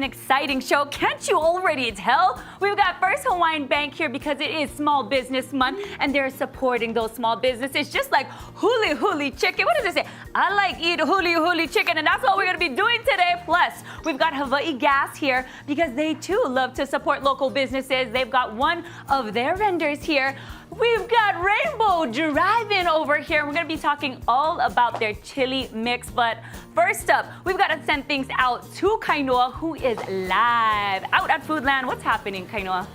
an exciting show. Can't you already tell? We've got First Hawaiian Bank here because it is Small Business Month and they're supporting those small businesses just like Huli Huli Chicken. What does it say? I like eat Huli Huli Chicken, and that's what we're going to be doing today. Plus, we've got Hawaii Gas here because they too love to support local businesses. They've got one of their vendors here. We've got Rainbow Drive-In over here. We're going to be talking all about their chili mix. But first up, we've got to send things out to Kainoa, who is live out at Foodland. What's happening, Kainoa?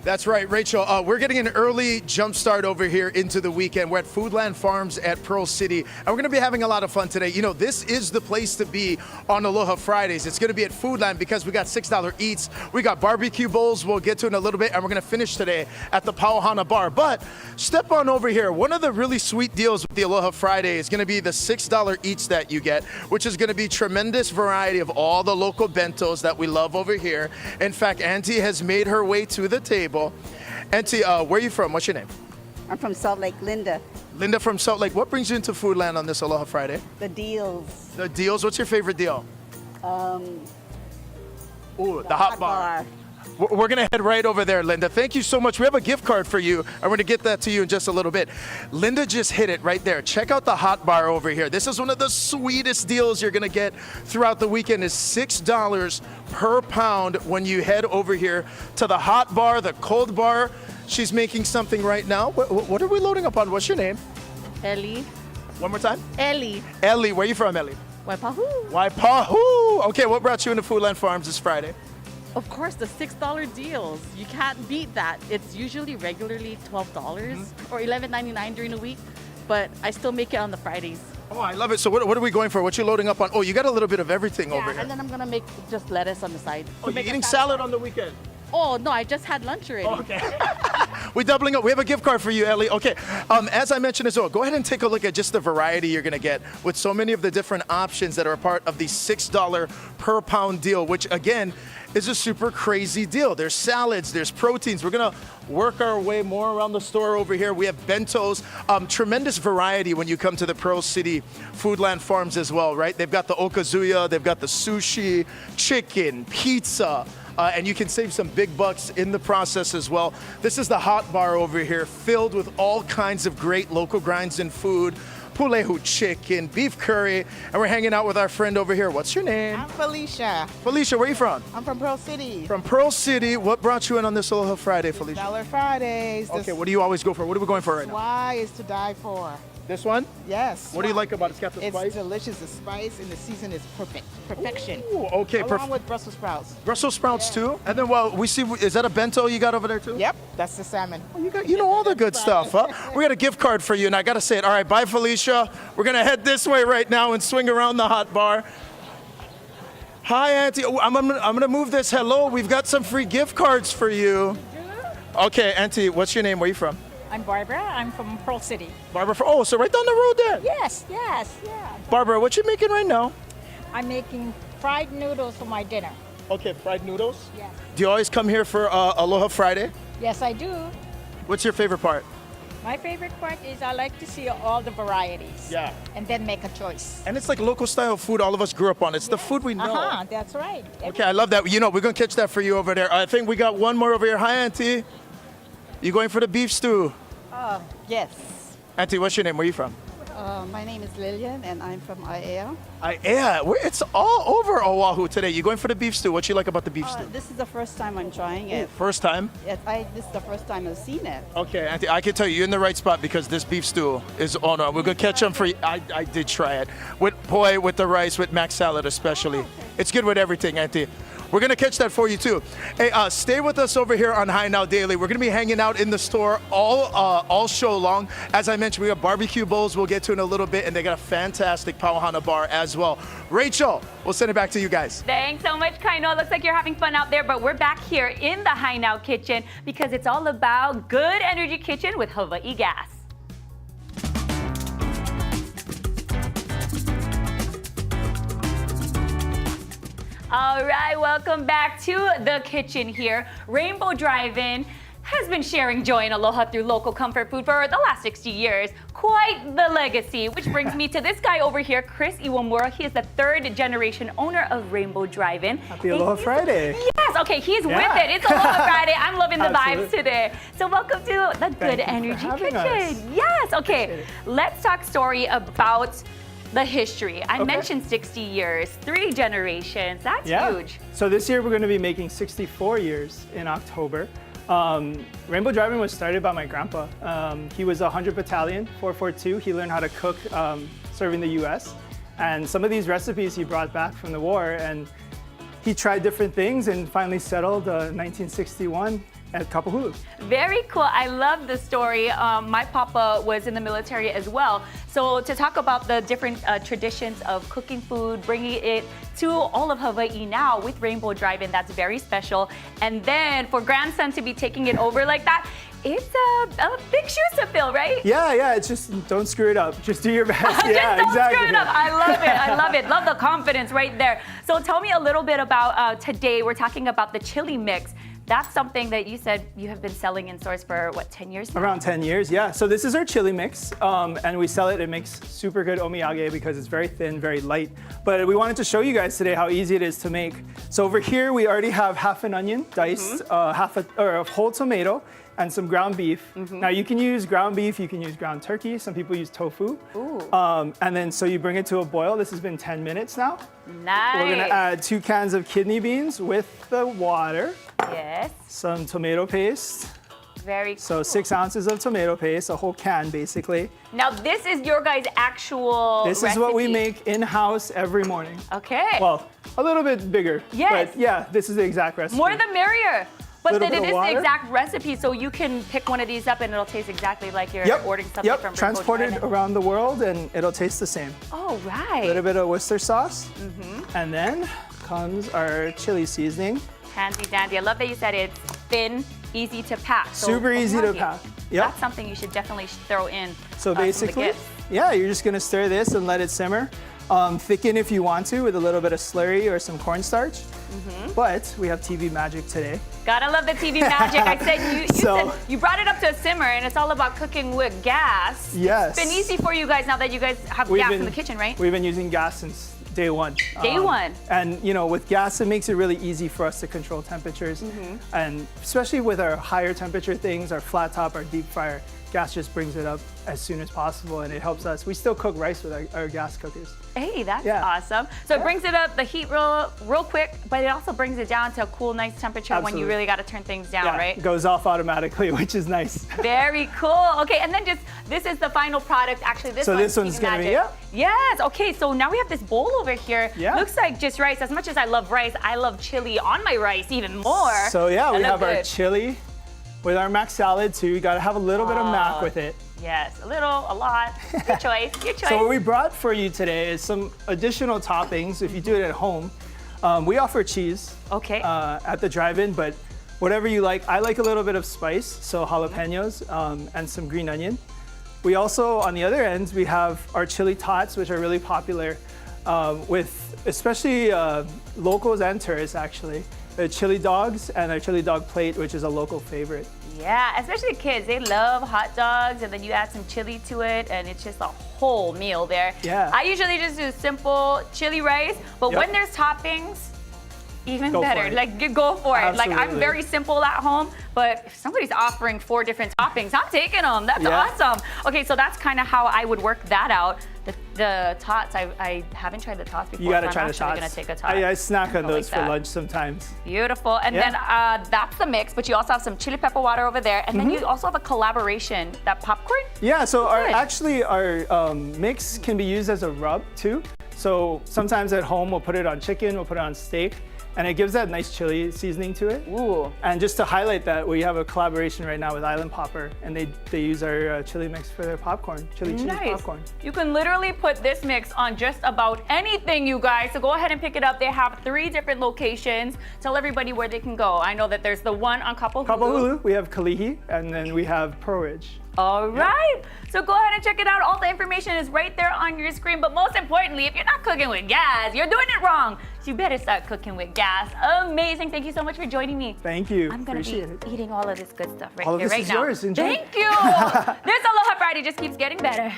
That's right, Rachel. We're getting an early jump start over here into the weekend. We're at Foodland Farms at Pearl City, and we're going to be having a lot of fun today. You know, this is the place to be on Aloha Fridays. It's going to be at Foodland because we got $6 eats. We got barbecue bowls we'll get to in a little bit, and we're going to finish today at the Pauhana bar. But step on over here. One of the really sweet deals with the Aloha Friday is going to be the $6 eats that you get, which is going to be tremendous variety of all the local bentos that we love over here. In fact, Auntie has made her way to the table. Auntie, where are you from? What's your name? I'm from Salt Lake, Linda. Linda from Salt Lake. What brings you into Foodland on this Aloha Friday? The deals. The deals. What's your favorite deal? Ooh, the hot bar. We're going to head right over there, Linda. Thank you so much. We have a gift card for you. I'm going to get that to you in just a little bit. Linda just hit it right there. Check out the hot bar over here. This is one of the sweetest deals you're going to get throughout the weekend. Is $6 per pound when you head over here to the hot bar, the cold bar. She's making something right now. What are we loading up on? What's your name? Ellie. One more time. Ellie. Ellie. Where are you from, Ellie? Waipahu. Waipahu. Okay, what brought you into Foodland Farms this Friday? Of course, the $6 deals. You can't beat that. It's usually regularly $12 or $11.99 during the week, but I still make it on the Fridays. Oh, I love it. So what are we going for? What you loading up on? Oh, you got a little bit of everything over here. And then I'm going to make just lettuce on the side. Oh, you're eating salad on the weekend? Oh, no, I just had lunch already. Okay. We're doubling up. We have a gift card for you, Ellie. Okay. As I mentioned as well, go ahead and take a look at just the variety you're going to get with so many of the different options that are a part of the $6 per pound deal, which again is a super crazy deal. There's salads, there's proteins. We're going to work our way more around the store over here. We have bentos, tremendous variety when you come to the Pearl City Foodland Farms as well, right? They've got the okazuya, they've got the sushi, chicken, pizza, and you can save some big bucks in the process as well. This is the hot bar over here, filled with all kinds of great local grinds and food. Pulehu chicken, beef curry, and we're hanging out with our friend over here. What's your name? I'm Felicia. Felicia, where are you from? I'm from Pearl City. From Pearl City. What brought you in on this Aloha Friday, Felicia? $6 Fridays. Okay, what do you always go for? What are we going for right now? Why is to die for. This one? Yes. What do you like about it? It's got the spice? It's delicious. The spice and the season is perfect. Perfection. Ooh, okay. Along with Brussels sprouts. Brussels sprouts too? And then, well, we see, is that a bento you got over there too? Yep, that's the salmon. Oh, you know all the good stuff, huh? We got a gift card for you, and I got to say it. All right, bye, Felicia. We're going to head this way right now and swing around the hot bar. Hi, Auntie. Oh, I'm going to move this. Hello, we've got some free gift cards for you. Okay, Auntie, what's your name? Where are you from? I'm Barbara. I'm from Pearl City. Barbara, oh, so right down the road there. Yes. Barbara, what you making right now? I'm making fried noodles for my dinner. Okay, fried noodles. Yes. Do you always come here for Aloha Friday? Yes, I do. What's your favorite part? My favorite part is I like to see all the varieties. Yeah. And then make a choice. And it's like local style food all of us grew up on. It's the food we know. That's right. Okay, I love that. You know, we're going to catch that for you over there. I think we got one more over here. Hi, Auntie. You going for the beef stew? Yes. Auntie, what's your name? Where are you from? My name is Lillian, and I'm from Aiea. It's all over Oahu today. You going for the beef stew? What you like about the beef stew? This is the first time I'm trying it. First time? Yes, this is the first time I've seen it. Okay, Auntie, I can tell you're in the right spot because this beef stew is on. We're going to catch them for you. I did try it. With poi, with the rice, with mac salad especially. It's good with everything, Auntie. We're going to catch that for you, too. Hey, stay with us over here on High Now Daily. We're going to be hanging out in the store all show long. As I mentioned, we have barbecue bowls we'll get to in a little bit, and they got a fantastic Pauhana bar as well. Rachel, we'll send it back to you guys. Thanks so much, Kainoa. Looks like you're having fun out there, but we're back here in the High Now Kitchen because it's all about good energy kitchen with Hawaii Gas. All right, welcome back to the kitchen here. Rainbow Drive-In has been sharing joy and aloha through local comfort food for the last 60 years. Quite the legacy, which brings me to this guy over here, Chris Iwamura. He is the third generation owner of Rainbow Drive-In. Happy Aloha Friday. Yes, okay, he's with Yeah. it. It's Aloha Friday. I'm loving the vibes Absolutely. today. So welcome to the Good you for Energy having Kitchen. us. Yes, okay. Appreciate it. Let's talk story about the history. I Okay. mentioned 60 years, 3 generations. That's huge. So this year we're going to be making 64 years in October. Rainbow Drive-In was started by my grandpa. He was a 100 Battalion, 442. He learned how to cook serving the US. And some of these recipes he brought back from the war, and he tried different things and finally settled 1961 at Kapahulu. Very cool. I love the story. My papa was in the military as well. So to talk about the different traditions of cooking food, bringing it to all of Hawaii now with Rainbow Drive-In, that's very special. And then for grandson to be taking it over like that, it's a big shoes to fill, right? Yeah, it's just don't screw it up. Just do your best. Just Yeah, don't exactly. screw it up. I love it. I love it. Love the confidence right there. So tell me a little bit about today. We're talking about the chili mix. That's something that you said you have been selling in stores for, what, 10 years now? Around 10 years, yeah. So this is our chili mix, and we sell it. It makes super good omiyage because it's very thin, very light. But we wanted to show you guys today how easy it is to make. So over here, we already have half an onion diced, a whole tomato, and some ground beef. Now you can use ground beef, you can use ground turkey. Some people use tofu. And then so you bring it to a boil. This has been 10 minutes now. Nice. We're gonna add 2 cans of kidney beans with the water. Yes. Some tomato paste. Very cool. So 6 ounces of tomato paste, a whole can basically. Now this is your guys' actual This is what we recipe. make in-house every morning. Okay. Well, a little bit bigger. Yes. But yeah, this is the exact recipe. More the merrier. But Little then bit it of is the water. exact recipe, so you can pick one of these up and it'll taste exactly like you're ordering something Yep. from Rainbow Transported Drive-In. around the world and it'll taste the same. Oh, A right. little bit of Worcester sauce. And then comes our chili seasoning. Handy dandy. I love that you said it's thin, easy to pack. So Super easy to omiyage, pack. Yep. That's something you should definitely throw in. So some of the basically, gifts. yeah, you're just gonna stir this and let it simmer. Thicken if you want to with a little bit of slurry or some cornstarch. But we have TV magic today. Gotta love the TV magic. I said you So- said you brought it up to a simmer, and it's all about cooking with gas. Yes. It's been easy for you guys now that you guys have gas in the kitchen, right? We've been using gas since day one. Day one. And with gas, it makes it really easy for us to control temperatures. And especially with our higher temperature things, our flat top, our deep fryer, gas just brings it up as soon as possible, and it helps us. We still cook rice with our gas cookers. Hey, that's Yeah. awesome. So it brings it up, the heat real quick, but it also brings it down to a cool, nice temperature when you Absolutely. really got to turn things down, Yeah, right? it goes off automatically, which is nice. Very cool. Okay, and then this is the final product. Actually, this So one's this one's TV gonna be, magic. Yes. Okay, so now we have this bowl over here. Yeah. Looks like just rice. As much as I love rice, I love chili on my rice even more. So yeah, we That have looks our good. chili with our mac salad too. You gotta have a little bit of mac with it. Yes, a little, a lot. Your choice. Your choice. So what we brought for you today is some additional toppings. If you do it at home, we offer cheese Okay. at the drive-in, but whatever you like. I like a little bit of spice, so jalapenos and some green onion. We also, on the other end, we have our chili tots, which are really popular with especially locals and tourists actually. The chili dogs and our chili dog plate, which is a local favorite. Yeah, especially kids. They love hot dogs, and then you add some chili to it, and it's just a whole meal there. Yeah. I usually just do simple chili rice, but Yep. when there's toppings, even Go for better. it. Like, go for it. Like, I'm Absolutely. very simple at home, but if somebody's offering 4 different toppings, I'm taking them. That's Yeah. awesome. Okay, so that's kind of how I would work that out. The tots, I haven't tried the tots before. You gotta so try I'm the actually tots. gonna take a tot. I snack on I like those for that. lunch sometimes. Beautiful. And Yeah. then that's the mix, but you also have some chili pepper water over there. And then you also have a collaboration, that popcorn. Yeah, so Good. our mix can be used as a rub too. So sometimes at home we'll put it on chicken, we'll put it on steak, and it gives that nice chili seasoning to it. Ooh. And just to highlight that, we have a collaboration right now with Island Popper, and they use our chili mix for their popcorn, chili cheese Nice. popcorn. You can literally put this mix on just about anything, you guys. So go ahead and pick it up. They have 3 different locations. Tell everybody where they can go. I know that there's the one on Kapahulu. Kapahulu, we have Kalihi, and then we have Pearl Ridge. All right. So go ahead and check it out. All the information is right there on your screen. But most importantly, if you're not cooking with gas, you're doing it wrong. So you better start cooking with gas. Amazing. Thank you so much for joining me. Thank you. I'm going to be Appreciate it. eating all of this good stuff right All of here, this right is now. yours. Enjoy. Thank you. This Aloha Friday just keeps getting better.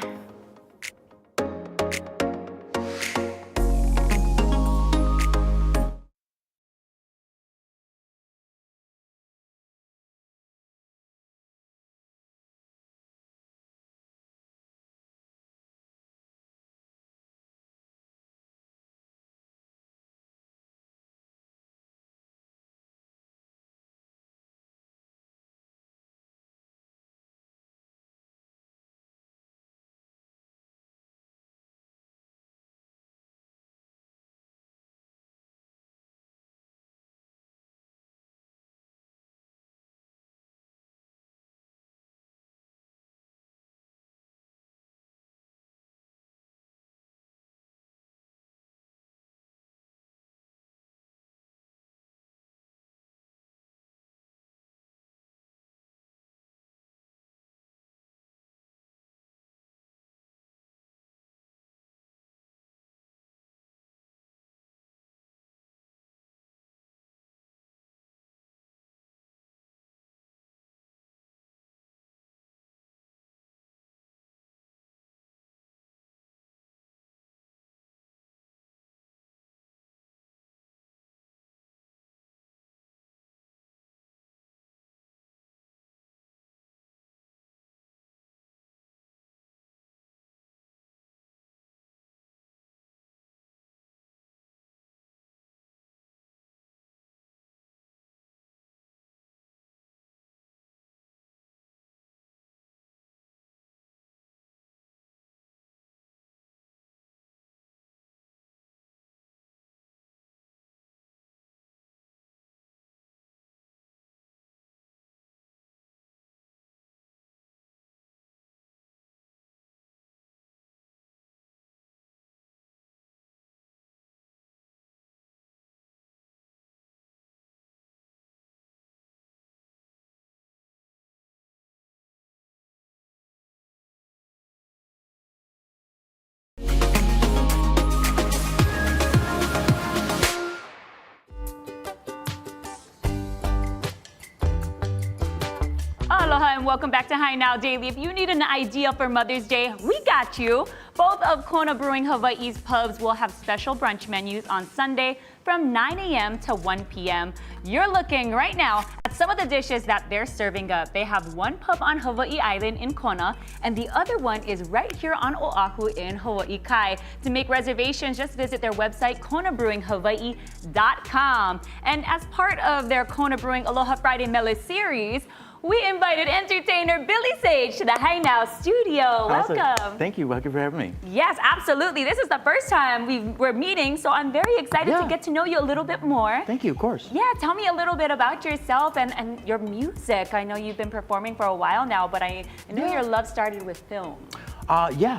Aloha and welcome back to Hi Now Daily. If you need an idea for Mother's Day, we got you. Both of Kona Brewing Hawaii's pubs will have special brunch menus on Sunday from 9 a.m. to 1 p.m. You're looking right now at some of the dishes that they're serving up. They have one pub on Hawaii Island in Kona, and the other one is right here on Oahu in Hawaii Kai. To make reservations, just visit their website, konabrewinghawaii.com. And as part of their Kona Brewing Aloha Friday Mele series, we invited entertainer Billy Sage to the Hi Now studio. Awesome. Welcome. Thank you. Thank you for having me. Yes, absolutely. This is the first time we're meeting, so I'm very excited to Yeah. get to know you a little bit more. Thank you, of course. Yeah, tell me a little bit about yourself and your music. I know you've been performing for a while now, but I know your love started with film.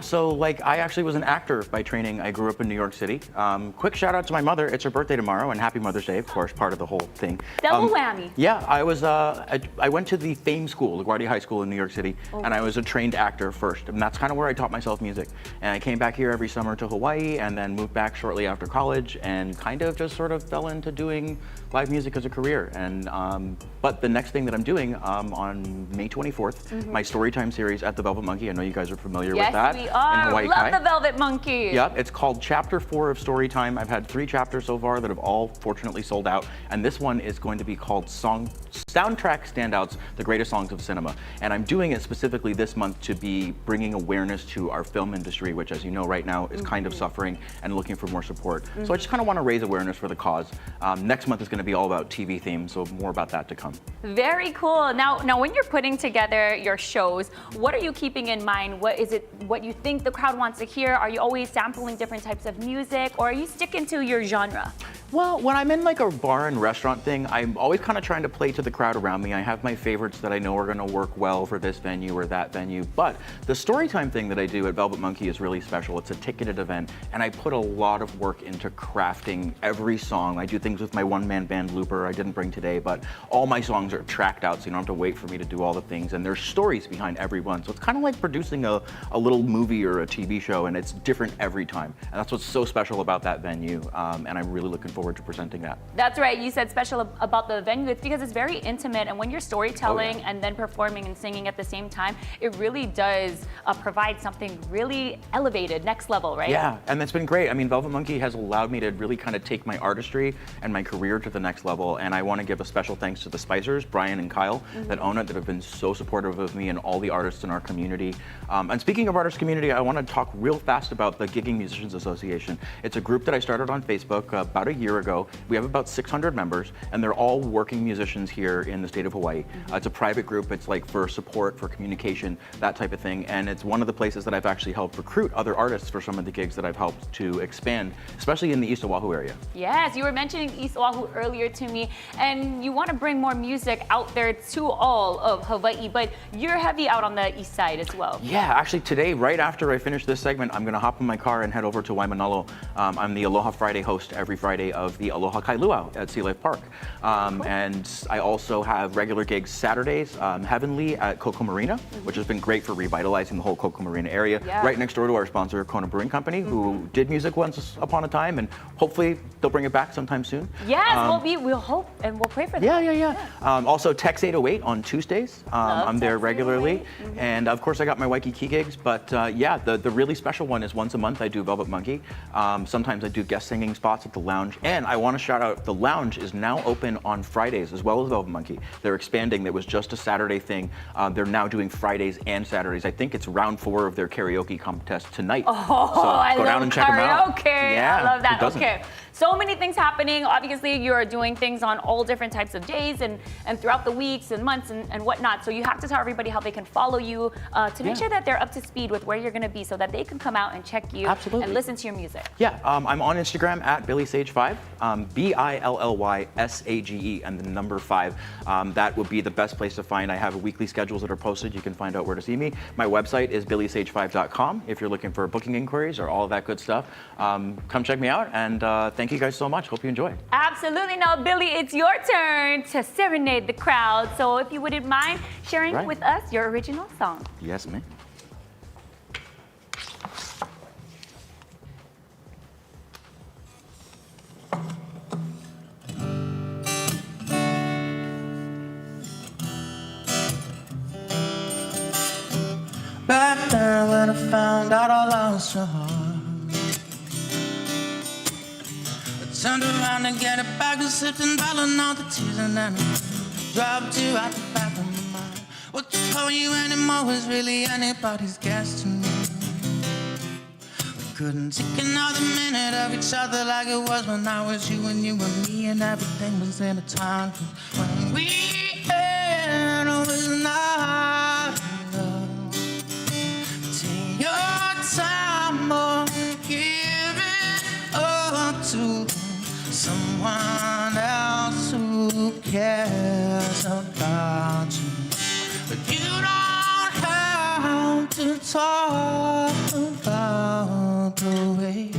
So like I actually was an actor by training. I grew up in New York City. Quick shout out to my mother. It's her birthday tomorrow, and happy Mother's Day, of course, part of the whole thing. Double whammy. Yeah, I was. I went to the Fame School, LaGuardia High School in New York City, and I was a trained actor first, and that's kind of where I taught myself music. And I came back here every summer to Hawaii, and then moved back shortly after college, and kind of just sort of fell into doing live music as a career. And but the next thing that I'm doing on May 24th, my Storytime series at the Velvet Monkey. I know you guys are familiar with that. Yes, we are. In Hawaii Love Kai. the Velvet Monkey. Yep, it's called Chapter 4 of Storytime. I've had 3 chapters so far that have all fortunately sold out, and this one is going to be called Soundtrack Standouts, the Greatest Songs of Cinema. And I'm doing it specifically this month to be bringing awareness to our film industry, which, as you know, right now is kind of suffering and looking for more support. So I just kind of want to raise awareness for the cause. Next month is going to be all about TV themes, so more about that to come. Very cool. Now, when you're putting together your shows, what are you keeping in mind? What is it? What you think the crowd wants to hear? Are you always sampling different types of music, or are you sticking to your genre? Well, when I'm in like a bar and restaurant thing, I'm always kind of trying to play to the crowd around me. I have my favorites that I know are going to work well for this venue or that venue. But the storytime thing that I do at Velvet Monkey is really special. It's a ticketed event, and I put a lot of work into crafting every song. I do things with my one-man band Looper I didn't bring today, but all my songs are tracked out, so you don't have to wait for me to do all the things. And there's stories behind every one. So it's kind of like producing a little movie or a TV show, and it's different every time. And that's what's so special about that venue, and I'm really looking forward to presenting that. That's right. You said special about the venue. It's because it's very intimate, and when you're storytelling and then performing and singing at the same time, it really does provide something really elevated, next level, right? Yeah, and that's been great. I mean, Velvet Monkey has allowed me to really kind of take my artistry and my career to the next level, and I want to give a special thanks to the Spicers, Brian and Kyle, that own it, that have been so supportive of me and all the artists in our community. And speaking of artist community, I want to talk real fast about the Gigging Musicians Association. It's a group that I started on Facebook about a year ago. We have about 600 members, and they're all working musicians here in the state of Hawaii. It's a private group. It's like for support, for communication, that type of thing. And it's one of the places that I've actually helped recruit other artists for some of the gigs that I've helped to expand, especially in the East Oahu area. Yes, you were mentioning East Oahu earlier to me, and you want to bring more music out there to all of Hawaii, but you're heavy out on the east side as well. Yeah, actually today, right after I finish this segment, I'm gonna hop in my car and head over to Waimanalo. I'm the Aloha Friday host every Friday of the Aloha Kai Luau at Sea Life Park. And I also have regular gigs Saturdays, Heavenly at Coco Marina, which has been great for revitalizing the whole Coco Marina area. Yeah. Right next door to our sponsor, Kona Brewing Company, who did music once upon a time, and hopefully they'll bring it back sometime soon. Yes, we'll hope and we'll pray for that. Yeah. Also, Tex 808 on Tuesdays. I'm there Tex regularly. 808. And of course, I got my Waikiki gigs. But yeah, the really special one is once a month I do Velvet Monkey. Sometimes I do guest singing spots at the lounge. And I want to shout out, the lounge is now open on Fridays as well as Velvet Monkey. They're expanding. That was just a Saturday thing. They're now doing Fridays and Saturdays. I think it's round 4 of their karaoke contest tonight. Oh, so I go love down and check them out. karaoke. Yeah, I love that. who doesn't? Okay. So many things happening. Obviously, you're doing things on all different types of days and throughout the weeks and months and whatnot. So you have to tell everybody how they can follow you to make sure that they're up to speed with where you're going to be so that they can come out and check you and listen to your music. Yeah, I'm on Instagram at BillySage5, BILLYSAGE and the number 5. That would be the best place to find. I have weekly schedules that are posted. You can find out where to see me. My website is billysage5.com if you're looking for booking inquiries or all of that good stuff. Come check me out, and thank you guys so much. Hope you enjoy. Absolutely. Now, Billy, it's your turn to serenade the crowd. So if you wouldn't mind sharing with us your original song. Yes, ma'am. Back there when I found out all I was so hard, I turned around to get it back and slipped and ballin' all the tears, and then I dropped you out the back of my mind. What to call you anymore was really anybody's guess to me. We couldn't take another minute of each other like it was when I was you and me, and everything was in a time when we had always not enough. Take your time or give it up to someone else who cares about you. But you don't have to talk about the way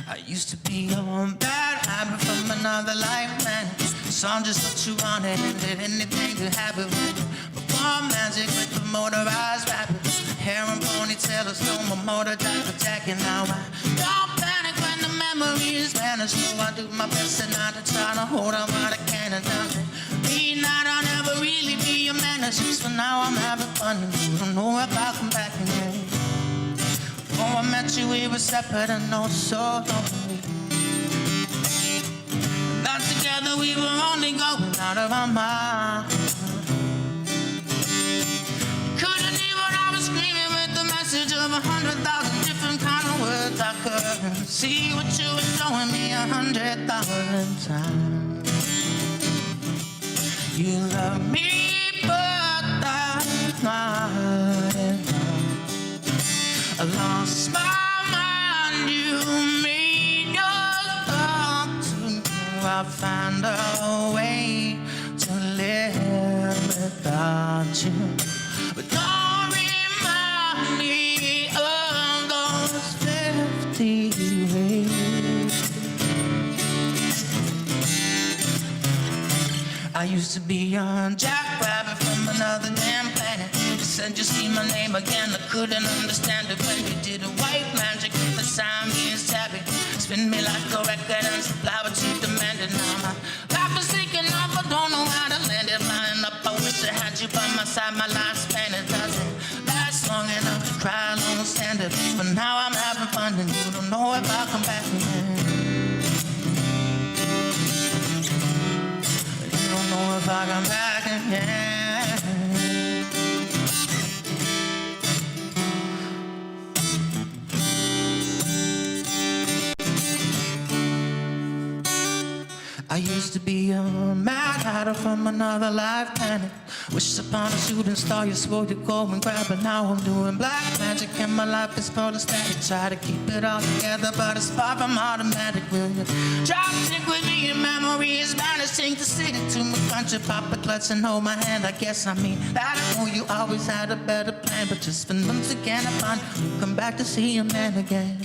I used to be your bad habit from another life, man. So I'm just what you wanted and did anything to have it with you. Before magic with the motorized rabbit, hair and ponytail, a slow motor drive attacking. Now I don't panic when the memories vanish. So I do my best and not to try to hold on what I can and doesn't mean that I'll never really be your man. It's just for now I'm having fun and you don't know if I'll come back again. Before I met you we were separate and oh so lonely. Not together we were only going out of our mind. Couldn't hear what I was screaming with the message of 100,000 different kind of words. I couldn't see what you were showing me 100,000 times. You love me, but that's not enough. I lost my I'll find a way to live without you. But don't remind me of those 50 ways. I used to be a jackrabbit from another damn planet. You said you see my name again, I couldn't understand it when you did a white magic with the Siamese tabby. Spin me like a record and supply what you demanded. Now my life is taking off, I don't know how to land it. Flying up, I wish I had you by my side. My life's spent, it doesn't last long enough to cry alone, stand it. But now I'm having fun and you don't know if I'll come back again. You don't know if I come back again. I used to be a mad hatter from another life planet. Wish upon a shooting star, you swore you'd go and grab it. Now I'm doing black magic and my life is full of static. Try to keep it all together, but it's far from automatic. Will you try to stick with me? Your memory is vanishing. To sing it to my country, pop a clutch and hold my hand. I guess I mean that I know you always had a better plan, but just for months again I find you come back to see your man again.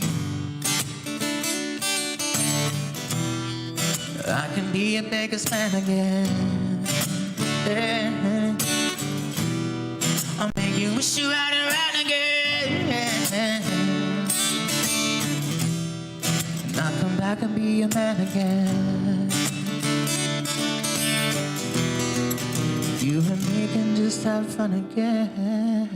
I can be your biggest fan again. Yeah. I'll make you wish you had it right again. And I'll come back and be your man again. You and me can just have fun again.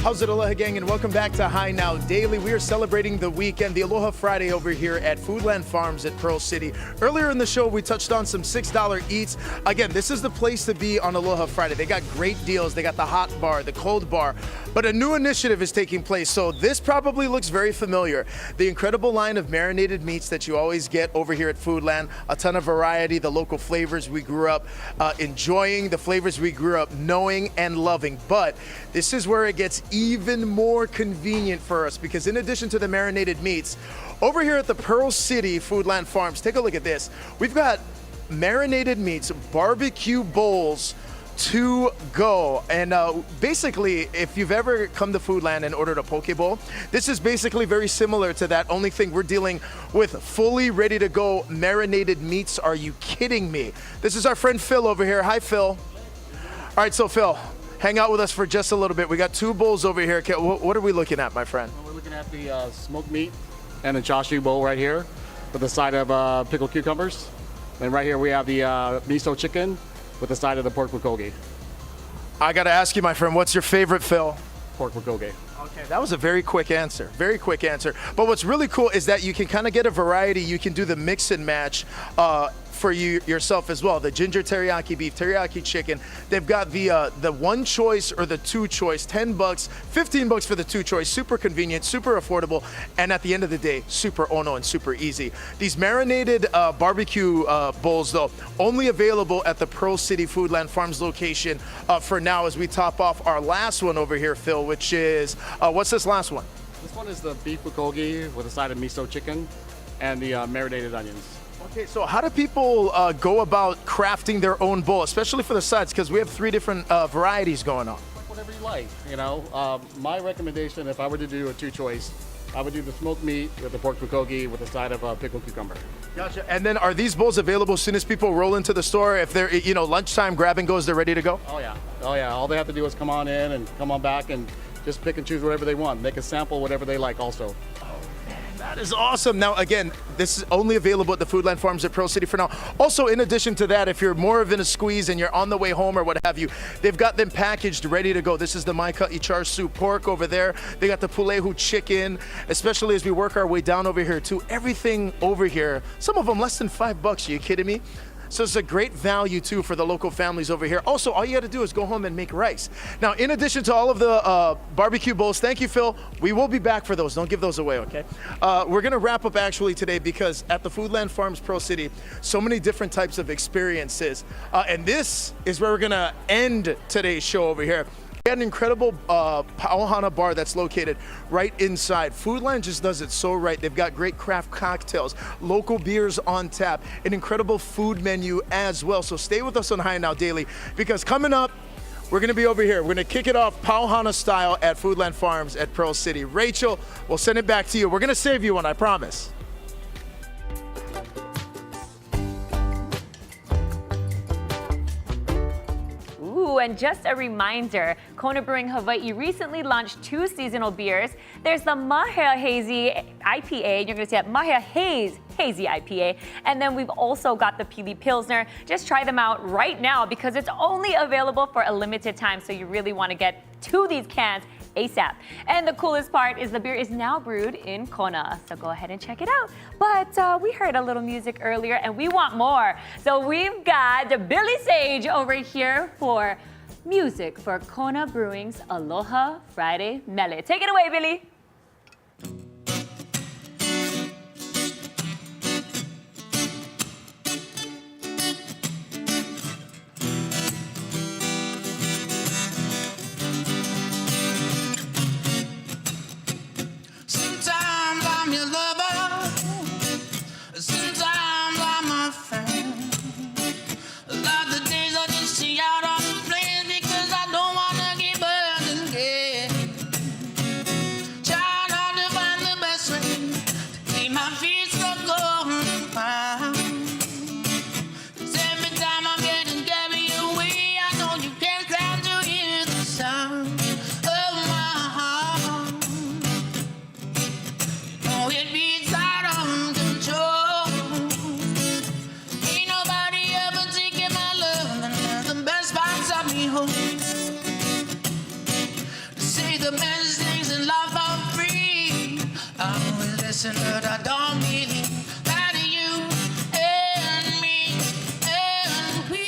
How's it, Aloha gang, and welcome back to High Now Daily. We are celebrating the weekend, the Aloha Friday over here at Foodland Farms at Pearl City. Earlier in the show, we touched on some $6 eats. Again, this is the place to be on Aloha Friday. They got great deals. They got the hot bar, the cold bar, but a new initiative is taking place, so this probably looks very familiar. The incredible line of marinated meats that you always get over here at Foodland, a ton of variety, the local flavors we grew up enjoying, the flavors we grew up knowing and loving. But this is where it gets even more convenient for us, because in addition to the marinated meats, over here at the Pearl City Foodland Farms, take a look at this. We've got marinated meats, barbecue bowls, to go. And basically, if you've ever come to Foodland and ordered a poke bowl, this is basically very similar to that. Only thing, we're dealing with fully ready to go marinated meats. Are you kidding me? This is our friend Phil over here. Hi, Phil. All right, so Phil, hang out with us for just a little bit. We got two bowls over here. What are we looking at, my friend? We're looking at the smoked meat and the chashu bowl right here with a side of pickled cucumbers. And right here we have the miso chicken with the side of the pork bulgogi. I got to ask you, my friend, what's your favorite, Phil? Pork bulgogi. Okay, that was a very quick answer. Very quick answer. But what's really cool is that you can kind of get a variety. You can do the mix and match for yourself as well. The ginger teriyaki beef, teriyaki chicken. They've got the one choice or the two choice, $10, $15 for the two choice. Super convenient, super affordable, and at the end of the day, super ono and super easy. These marinated barbecue bowls, though, only available at the Pearl City Foodland Farms location for now, as we top off our last one over here, Phil, which is what's this last one? This one is the beef bulgogi with a side of miso chicken and the marinated onions. Okay, so how do people go about crafting their own bowl, especially for the sides? Because we have three different varieties going on. Whatever you like, you know. My recommendation, if I were to do a two choice, I would do the smoked meat with the pork bulgogi with a side of pickled cucumber. Gotcha. And then are these bowls available as soon as people roll into the store? If they're, lunchtime grab and goes, they're ready to go? Oh yeah. Oh yeah. All they have to do is come on in and come on back and just pick and choose whatever they want. They can sample whatever they like also. That is awesome. Now, again, this is only available at the Foodland Farms at Pearl City for now. Also, in addition to that, if you're more of in a squeeze and you're on the way home or what have you, they've got them packaged, ready to go. This is the Maika Ichar Soup pork over there. They got the Pulehu chicken, especially as we work our way down over here too. Everything over here, some of them less than $5. Are you kidding me? So it's a great value, too, for the local families over here. Also, all you got to do is go home and make rice. Now, in addition to all of the barbecue bowls, thank you, Phil. We will be back for those. Don't give those away, okay? We're going to wrap up, actually, today because at the Foodland Farms Pearl City, so many different types of experiences. And this is where we're going to end today's show over here. We got an incredible Pauhana bar that's located right inside. Foodland just does it so right. They've got great craft cocktails, local beers on tap, an incredible food menu as well. So stay with us on High Now Daily because coming up, we're going to be over here. We're going to kick it off Pauhana style at Foodland Farms at Pearl City. Rachel, we'll send it back to you. We're going to save you one, I promise. Ooh, and just a reminder, Kona Brewing Hawaii recently launched 2 seasonal beers. There's the Mahea Hazy IPA. You're going to see that Mahea Hazy IPA. And then we've also got the Pili Pilsner. Just try them out right now because it's only available for a limited time. So you really want to get to these cans ASAP. And the coolest part is the beer is now brewed in Kona. So go ahead and check it out. But we heard a little music earlier and we want more. So we've got Billy Sage over here for music for Kona Brewing's Aloha Friday Mele. Take it away, Billy. Sometimes I'm your lover, sometimes I'm a friend. A lot of the days I just see out on the plains because I don't wanna get burned again. Trying hard to find the best way to keep my feet from going round. 'Cause every time I'm getting carried away, I know you can't stand to hear the sound of my heart. Oh, it beats out of control. Ain't nobody ever taking my love, and the best parts of me home. To say the best things in life are free. I always listen, but I don't believe that you and me and we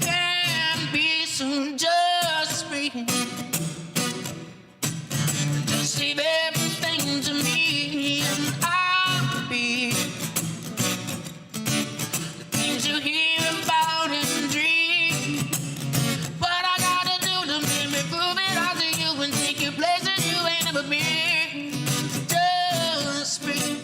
can be soon just free. Just leave everything to me and I'll be the things you hear about and dream. What I gotta do to make me prove it all to you and take you places you ain't never been. Just breathe.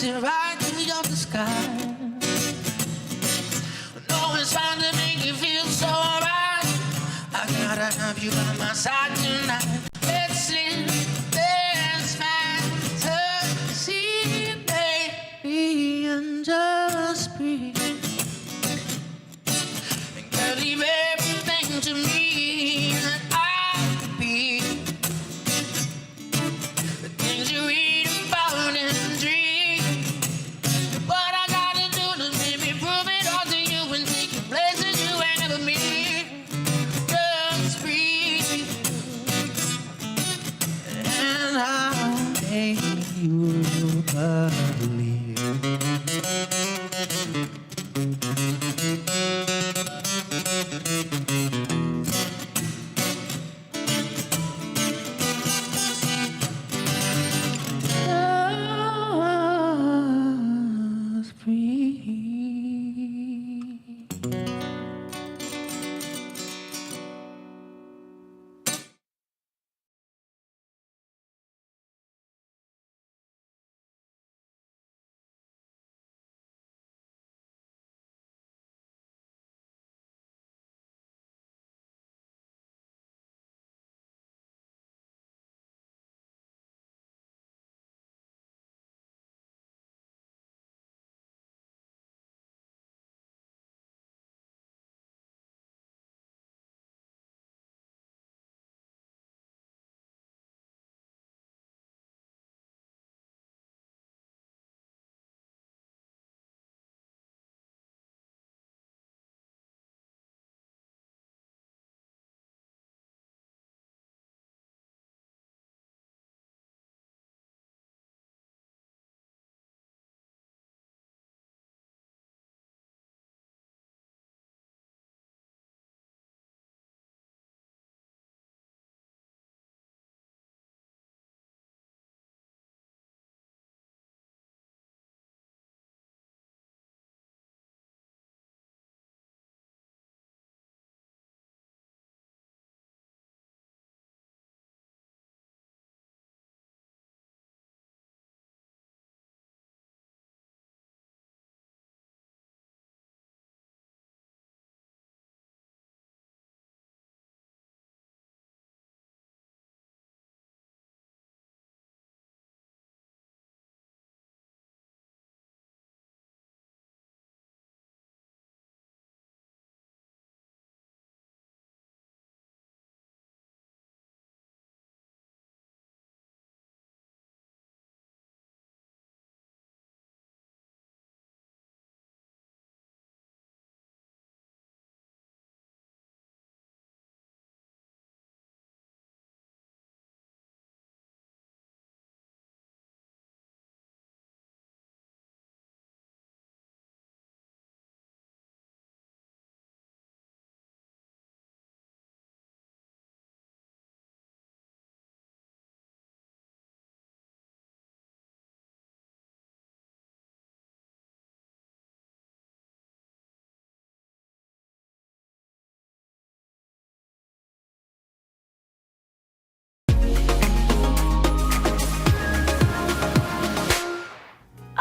sit right through your disguise. No one's trying to make you feel so alright. I gotta have you by my side tonight. Let's live this fantasy, baby, and just breathe. And girl, leave everything to me, that I could be. The things you read about and dream. What I gotta do to maybe prove it all to you and take you places you ain't never been. Just breathe, and I'll make you believe. Just breathe.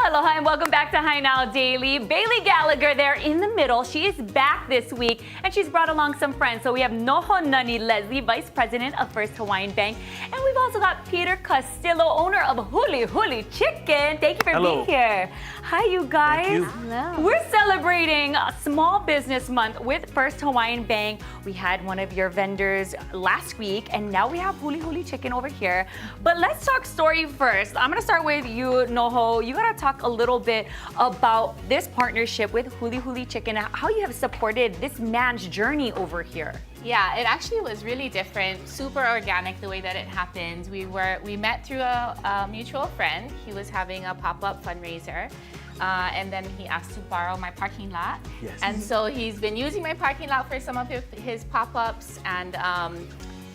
Aloha and welcome back to Hi Now Daily. Bailey Gallagher there in the middle. She is back this week and she's brought along some friends. So we have Noho Nani Leslie, Vice President of First Hawaiian Bank. And we've also got Peter Castillo, owner of Huli Huli Chicken. Thank you for being here. Hi, you guys. Thank you. Hello. We're celebrating Small Business Month with First Hawaiian Bank. We had one of your vendors last week and now we have Huli Huli Chicken over here. But let's talk story first. I'm going to start with you, Noho. You got to talk a little bit about this partnership with Huli Huli Chicken, how you have supported this man's journey over here. Yeah, it actually was really different, super organic the way that it happened. We met through a mutual friend. He was having a pop-up fundraiser. And then he asked to borrow my parking lot. Yes. And so he's been using my parking lot for some of his pop-ups. And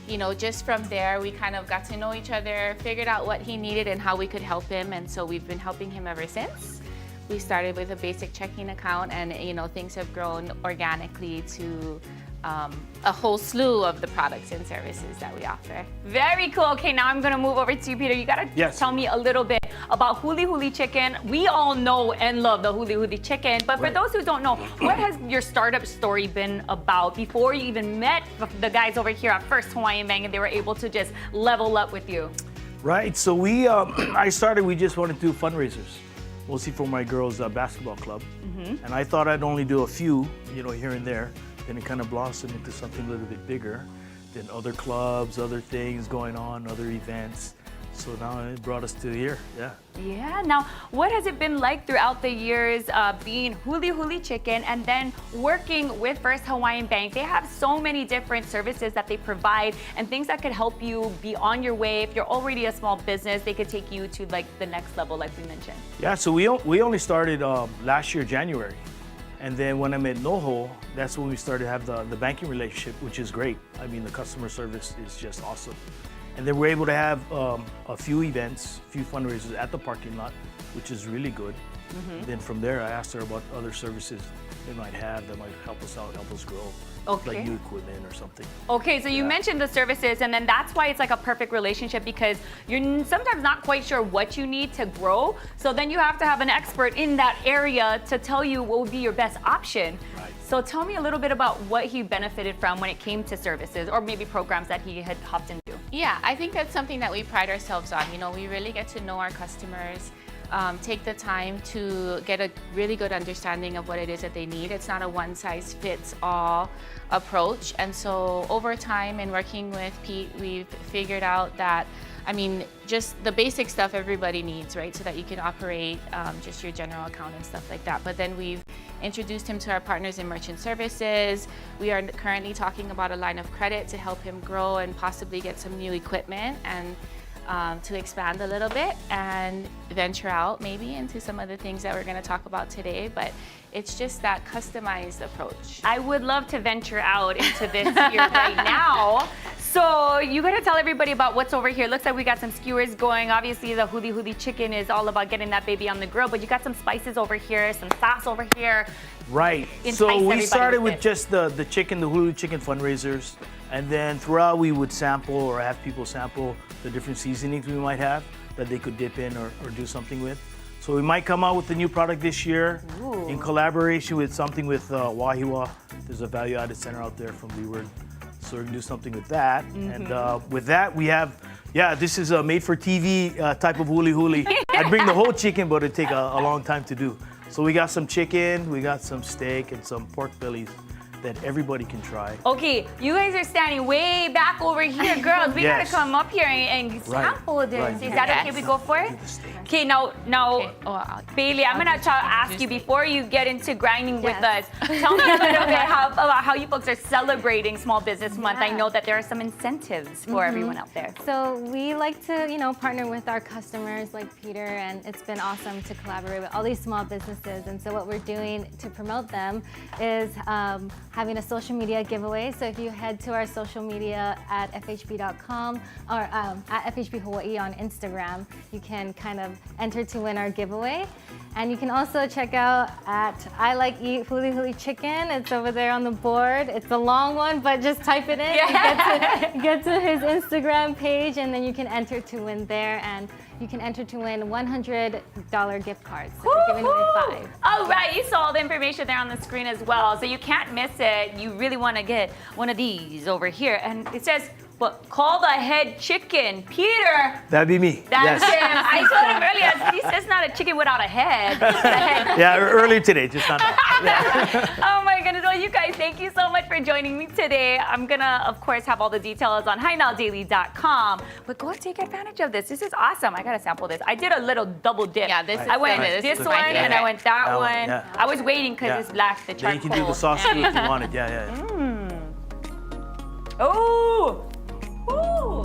you know, just from there, we kind of got to know each other, figured out what he needed and how we could help him. And so we've been helping him ever since. We started with a basic checking account and, you know, things have grown organically to a whole slew of the products and services that we offer. Very cool. Okay, now I'm gonna move over to you, Peter. You gotta tell me a little bit about Huli Huli Chicken. We all know and love the Huli Huli Chicken, but for those who don't know, what has your startup story been about before you even met the guys over here at First Hawaiian Bank and they were able to just level up with you? Right, so we just wanted to do fundraisers, mostly for my girls' basketball club. And I thought I'd only do a few, here and there. Then it kind of blossomed into something a little bit bigger. Then other clubs, other things going on, other events. So now it brought us to here, yeah. Yeah, now what has it been like throughout the years being Huli Huli Chicken and then working with First Hawaiian Bank? They have so many different services that they provide and things that could help you be on your way. If you're already a small business, they could take you to like the next level, like we mentioned. Yeah, so we only started last year, January. And then when I met NoHo, that's when we started to have the banking relationship, which is great. I mean, the customer service is just awesome. And then we're able to have a few events, a few fundraisers at the parking lot, which is really good. Then from there, I asked her about other services they might have that might help us out, help us grow. Like new equipment or something. Okay, so you mentioned the services, and then that's why it's like a perfect relationship because you're sometimes not quite sure what you need to grow. So then you have to have an expert in that area to tell you what would be your best option. Right. So tell me a little bit about what he benefited from when it came to services or maybe programs that he had hopped into. Yeah, I think that's something that we pride ourselves on. We really get to know our customers, take the time to get a really good understanding of what it is that they need. It's not a one-size-fits-all approach. And so over time in working with Pete, we've figured out that, just the basic stuff everybody needs, right? So that you can operate just your general account and stuff like that. But then we've introduced him to our partners in merchant services. We are currently talking about a line of credit to help him grow and possibly get some new equipment and to expand a little bit and venture out maybe into some of the things that we're going to talk about today. But it's just that customized approach. I would love to venture out into this here right now. So you got to tell everybody about what's over here. Looks like we got some skewers going. Obviously, the Huli Huli Chicken is all about getting that baby on the grill, but you got some spices over here, some sauce over here. Right. So we started with just the chicken, the Hulu Chicken fundraisers, and then throughout we would sample or have people sample the different seasonings we might have that they could dip in or do something with. So we might come out with a new product this year in collaboration with something with Wahiwa. There's a value-added center out there from Leeward. So we're gonna do something with that. And with that, we have, this is a made-for-TV type of huli huli. I'd bring the whole chicken, but it'd take a long time to do. So we got some chicken, we got some steak, and some pork bellies that everybody can try. Okay, you guys are standing way back over here, girls. We gotta come up here and sample this. Right. Is that okay? We go for it? Okay, now, Bailey, I'm gonna ask you before you get into grinding with us. Tell me a little bit about how you folks are celebrating Small Business Month. I know that there are some incentives for everyone out there. So we like to, partner with our customers like Peter, and it's been awesome to collaborate with all these small businesses. And so what we're doing to promote them is having a social media giveaway. So if you head to our social media at fhb.com or at FHB Hawaii on Instagram, you can kind of enter to win our giveaway. And you can also check out at I Like Eat Huli Huli Chicken. It's over there on the board. It's a long one, but just type it in. And get to his Instagram page, and then you can enter to win there. And you can enter to win $100 gift cards. So we're giving away 5. All right, you saw all the information there on the screen as well. So you can't miss it. You really want to get one of these over here. And it says, call the head chicken. Peter. That'd be me. That's him. I told him earlier, he says not a chicken without a head. Yeah, earlier today, just not now. Oh my goodness. Well, you guys, thank you so much for joining me today. I'm going to, of course, have all the details on HiNowDaily.com. But go take advantage of this. This is awesome. I got to sample this. I did a little double dip. Yeah, this I went this one and I went that one. Yeah. I was waiting because it's black, the charcoal. Then you can do the sauce too if you wanted. Yeah. Oh! Ooh.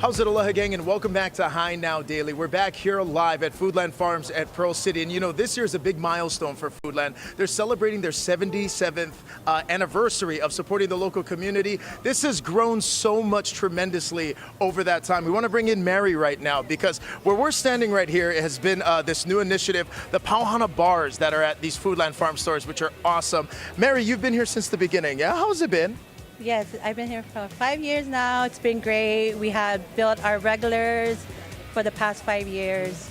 How's it, Aloha gang, and welcome back to High Now Daily. We're back here live at Foodland Farms at Pearl City, and you know, this year is a big milestone for Foodland. They're celebrating their 77th anniversary of supporting the local community. This has grown so much tremendously over that time. We want to bring in Mary right now because where we're standing right here has been this new initiative, the Pauhana bars that are at these Foodland Farm stores, which are awesome. Mary, you've been here since the beginning, yeah? How's it been? Yes, I've been here for 5 years now. It's been great. We have built our regulars for the past 5 years.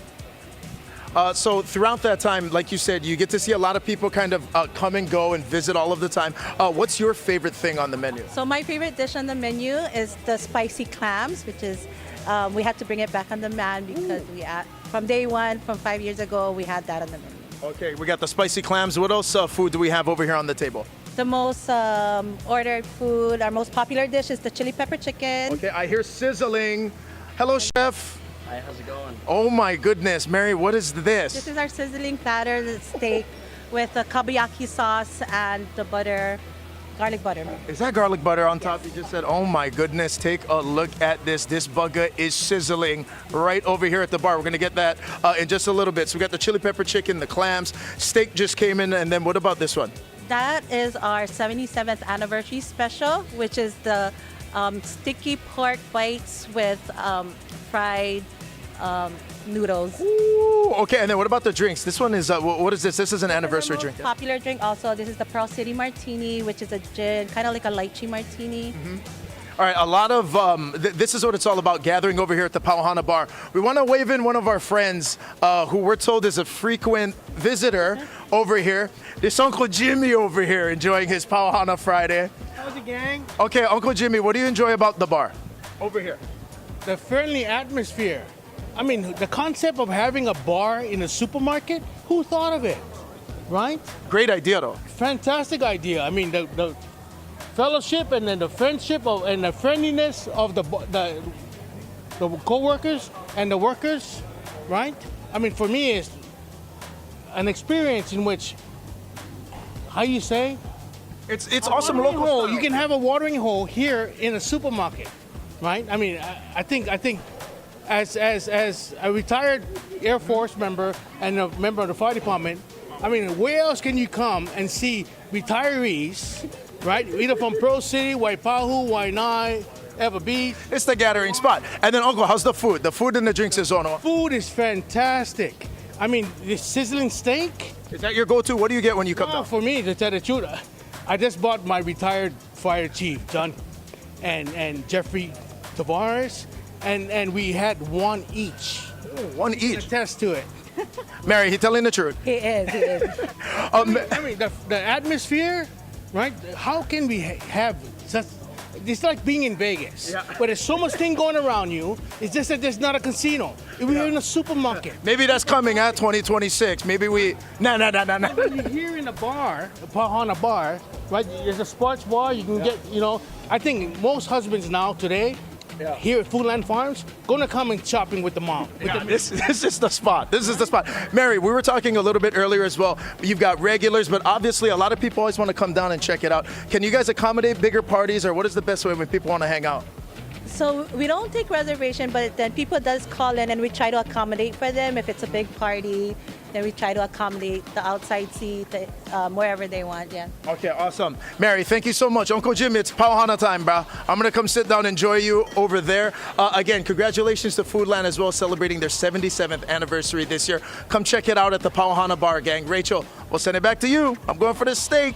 So throughout that time, like you said, you get to see a lot of people kind of come and go and visit all of the time. What's your favorite thing on the menu? So my favorite dish on the menu is the spicy clams, which is, we had to bring it back on demand because from day one, from 5 years ago, we had that on the menu. Okay, we got the spicy clams. What else food do we have over here on the table? The most ordered food, our most popular dish is the chili pepper chicken. Okay, I hear sizzling. Hello, chef. Hi, how's it going? Oh my goodness, Mary, what is this? This is our sizzling platter, the steak with the kabayaki sauce and the butter, garlic butter. Is that garlic butter on top? You just said, oh my goodness, take a look at this. This bugger is sizzling right over here at the bar. We're gonna get that in just a little bit. So we got the chili pepper chicken, the clams, steak just came in, and then what about this one? That is our 77th anniversary special, which is the sticky pork bites with fried noodles. Ooh, okay, and then what about the drinks? This one is, what is this? This is an anniversary drink. Popular drink also. This is the Pearl City Martini, which is a gin, kind of like a lychee martini. All right, a lot of, this is what it's all about, gathering over here at the Pauhana bar. We want to wave in one of our friends who we're told is a frequent visitor over here. This Uncle Jimmy over here enjoying his Pauhana Friday. How's it, gang? Okay, Uncle Jimmy, what do you enjoy about the bar? Over here. The friendly atmosphere. I mean, the concept of having a bar in a supermarket, who thought of it, right? Great idea, though. Fantastic idea. I mean, the fellowship and then the friendship and the friendliness of the co-workers and the workers, right? I mean, for me, it's an experience in which, how you say? It's awesome local hole. You can have a watering hole here in a supermarket, right? I mean, I think as a retired Air Force member and a member of the fire department, I mean, where else can you come and see retirees, right? Either from Pearl City, Waipahu, Waianae, Ever Beach. It's the gathering spot. And then, Uncle, how's the food? The food and the drinks is on. Food is fantastic. I mean, the sizzling steak. Is that your go-to? What do you get when you come down? For me, to tell the truth, I just bought my retired fire chief, John, and Jeffrey Tavares, and we had one each. Oh, one each? Attest to it. Mary, he telling the truth? He is, he is. I mean, the atmosphere, right? How can we have such... It's like being in Vegas, where there's so much thing going around you. It's just that there's not a casino. We're in a supermarket. Maybe that's coming at 2026. Maybe we... Nah. You're here in a bar, a Pauhana bar, right? There's a sports bar. You can get, you know... I think most husbands now, today, here at Foodland Farms, gonna come and shopping with the mom. This is the spot. This is the spot. Mary, we were talking a little bit earlier as well. You've got regulars, but obviously a lot of people always want to come down and check it out. Can you guys accommodate bigger parties, or what is the best way when people want to hang out? So we don't take reservation, but then people does call in and we try to accommodate for them. If it's a big party, then we try to accommodate the outside seat, wherever they want, yeah. Okay, awesome. Mary, thank you so much. Uncle Jim, it's Pauhana time, bro. I'm gonna come sit down and enjoy you over there. Again, congratulations to Foodland as well, celebrating their 77th anniversary this year. Come check it out at the Pauhana bar, gang. Rachel, we'll send it back to you. I'm going for the steak.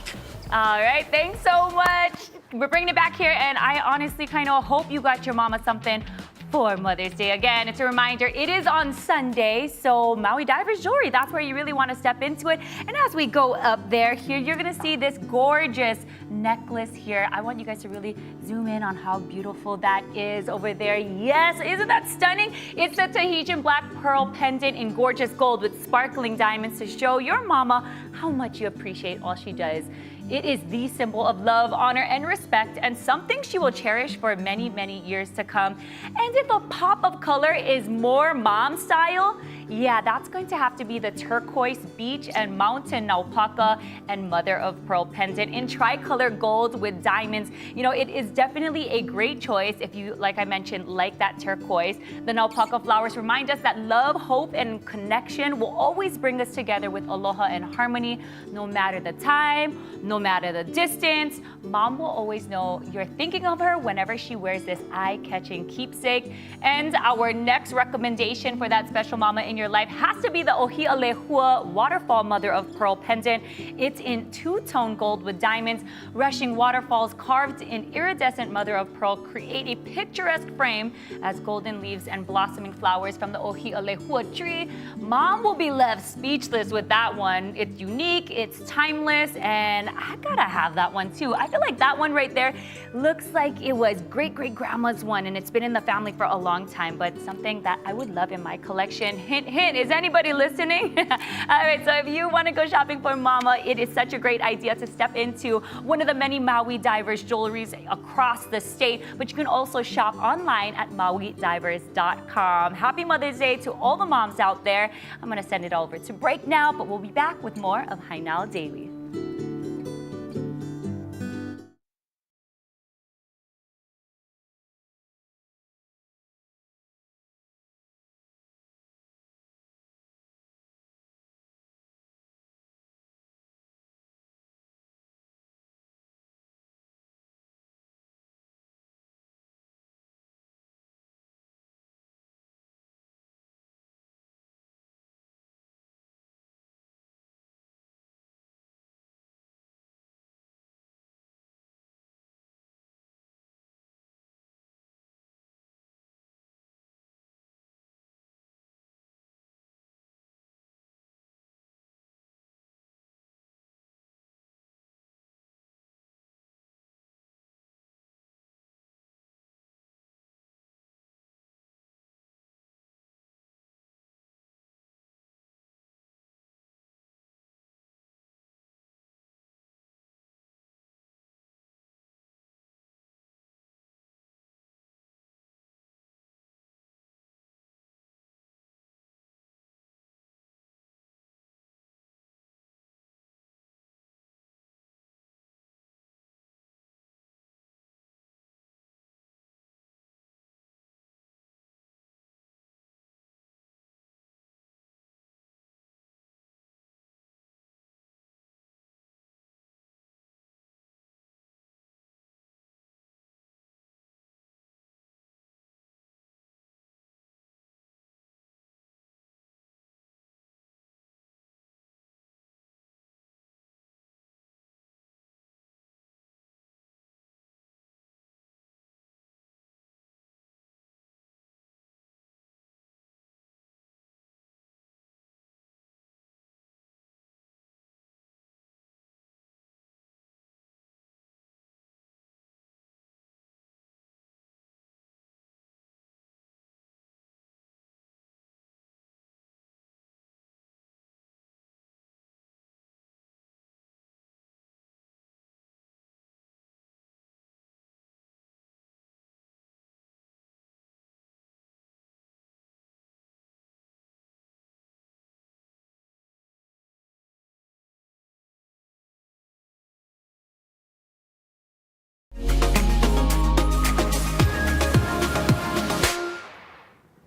All right, thanks so much. We're bringing it back here, and I honestly kind of hope you got your mama something for Mother's Day. Again, it's a reminder, it is on Sunday, so Maui Divers Jewelry, that's where you really want to step into it. And as we go up there, here you're going to see this gorgeous necklace here. I want you guys to really zoom in on how beautiful that is over there. Yes, isn't that stunning? It's a Tahitian black pearl pendant in gorgeous gold with sparkling diamonds to show your mama how much you appreciate all she does It is the symbol of love, honor, and respect, and something she will cherish for many, many years to come. And if a pop of color is more mom style, yeah, that's going to have to be the turquoise beach and mountain naupaka and mother of pearl pendant in tricolor gold with diamonds. You know, it is definitely a great choice if you, like I mentioned, like that turquoise. The naupaka flowers remind us that love, hope, and connection will always bring us together with aloha and harmony, no matter the time, no matter the distance. Mom will always know you're thinking of her whenever she wears this eye-catching keepsake. And our next recommendation for that special mama in your life has to be the Ohi'alehua Waterfall Mother of Pearl Pendant. It's in two-tone gold with diamonds. Rushing waterfalls carved in iridescent mother of pearl create a picturesque frame as golden leaves and blossoming flowers from the Ohi'alehua tree. Mom will be left speechless with that one. It's unique, it's timeless, and I gotta have that one too. I feel like that one right there looks like it was great-great-grandma's one, and it's been in the family for a long time, but something that I would love in my collection. Hint, hint, is anybody listening? All right, so if you want to go shopping for mama, it is such a great idea to step into one of the many Maui Divers jewelries across the state, but you can also shop online at mauidivers.com. Happy Mother's Day to all the moms out there. I'm going to send it over to break now, but we'll be back with more of Hainao Daily.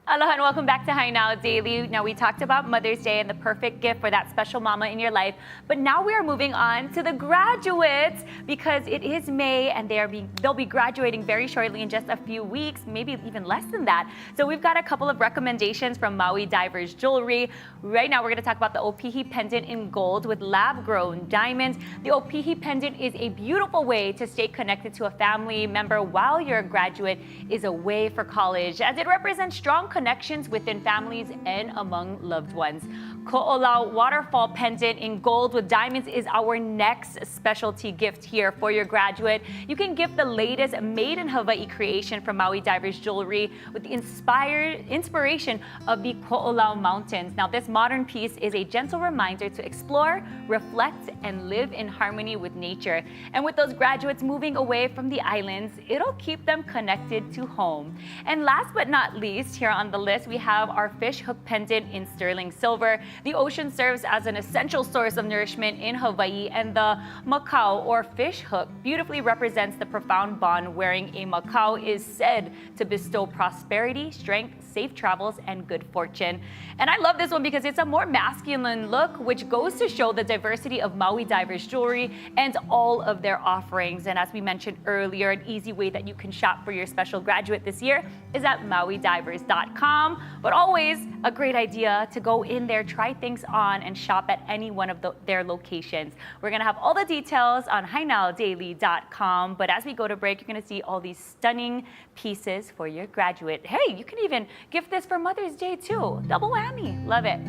Aloha and welcome back to Hainao Daily. Now, we talked about Mother's Day and the perfect gift for that special mama in your life, but now we are moving on to the graduates because it is May and they'll be graduating very shortly in just a few weeks, maybe even less than that. So we've got a couple of recommendations from Maui Divers Jewelry. Right now, we're going to talk about the Opihi pendant in gold with lab-grown diamonds. The Opihi pendant is a beautiful way to stay connected to a family member while you're a graduate is away for college, as it represents strong connection connections within families and among loved ones. Ko'olau waterfall pendant in gold with diamonds is our next specialty gift here for your graduate. You can gift the latest made in Hawaii creation from Maui Divers Jewelry with the inspiration of the Ko'olau Mountains. Now, this modern piece is a gentle reminder to explore, reflect, and live in harmony with nature. And with those graduates moving away from the islands, it'll keep them connected to home. And last but not least, here on the list, we have our fish hook pendant in sterling silver. The ocean serves as an essential source of nourishment in Hawaii, and the makau or fish hook beautifully represents the profound bond. Wearing a makau is said to bestow prosperity, strength, safe travels, and good fortune. And I love this one because it's a more masculine look, which goes to show the diversity of Maui Divers Jewelry and all of their offerings. And as we mentioned earlier, an easy way that you can shop for your special graduate this year is at MauiDivers.com. But always a great idea to go in there, try things on, and shop at any one of their locations. We're going to have all the details on HiNowDaily.com. But as we go to break, you're going to see all these stunning pieces for your graduate. Hey, you can even gift this for Mother's Day too. Double whammy. Love it.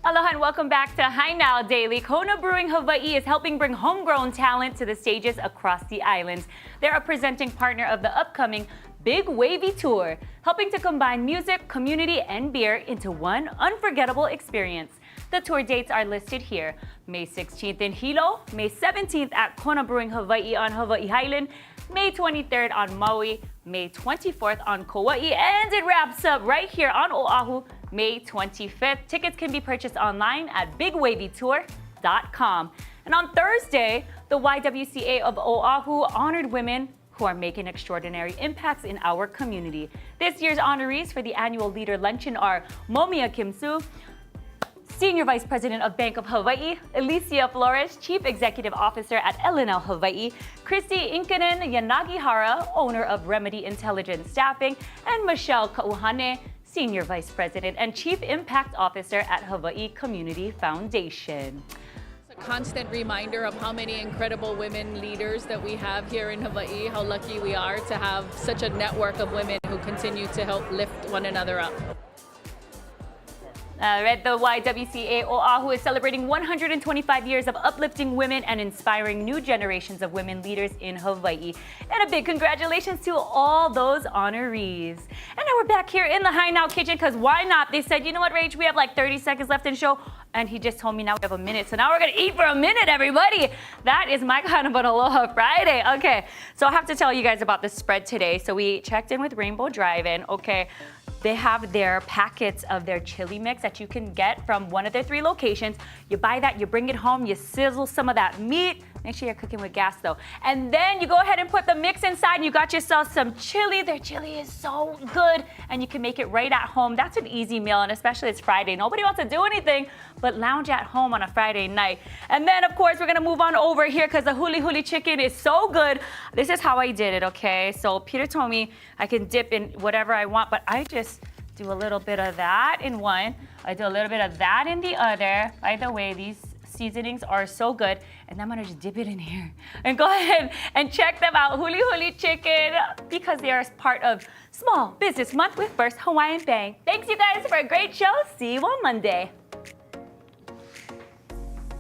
Aloha and welcome back to Hi Now Daily. Kona Brewing Hawaii is helping bring homegrown talent to the stages across the islands. They're a presenting partner of the upcoming Big Wavy Tour, helping to combine music, community, and beer into one unforgettable experience. The tour dates are listed here. May 16th in Hilo, May 17th at Kona Brewing Hawaii on Hawaii Island, May 23rd on Maui, May 24th on Kauai, and it wraps up right here on Oahu, May 25th. Tickets can be purchased online at bigwavytour.com. And on Thursday, the YWCA of Oahu honored women who are making extraordinary impacts in our community. This year's honorees for the annual Leader Luncheon are Momia Kimsu, Senior Vice President of Bank of Hawaii, Alicia Flores, Chief Executive Officer at LNL Hawaii, Christy Inkanen Yanagihara, owner of Remedy Intelligence Staffing, and Michelle Kauhane, Senior Vice President and Chief Impact Officer at Hawaii Community Foundation. A constant reminder of how many incredible women leaders that we have here in Hawaii, how lucky we are to have such a network of women who continue to help lift one another up. Read the YWCA Oahu is celebrating 125 years of uplifting women and inspiring new generations of women leaders in Hawaii. And a big congratulations to all those honorees. And now we're back here in the High Now Kitchen, because why not? They said, you know what, Rach, we have like 30 seconds left in the show. And he just told me now we have a minute. So now we're gonna eat for a minute, everybody. That is my kind of an Aloha Friday. Okay, so I have to tell you guys about the spread today. So we checked in with Rainbow Drive-In, okay. They have their packets of their chili mix that you can get from one of their 3 locations. You buy that, you bring it home, you sizzle some of that meat. Make sure you're cooking with gas though. And then you go ahead and put the mix inside and you got yourself some chili. Their chili is so good and you can make it right at home. That's an easy meal, and especially it's Friday. Nobody wants to do anything but lounge at home on a Friday night. And then of course we're gonna move on over here because the huli huli chicken is so good. This is how I did it, okay? So Peter told me I can dip in whatever I want, but I just do a little bit of that in one. I do a little bit of that in the other. By the way, these seasonings are so good. And I'm gonna just dip it in here. And go ahead and check them out, Huli Huli Chicken, because they are part of Small Business Month with First Hawaiian Bank. Thanks you guys for a great show. See you on Monday.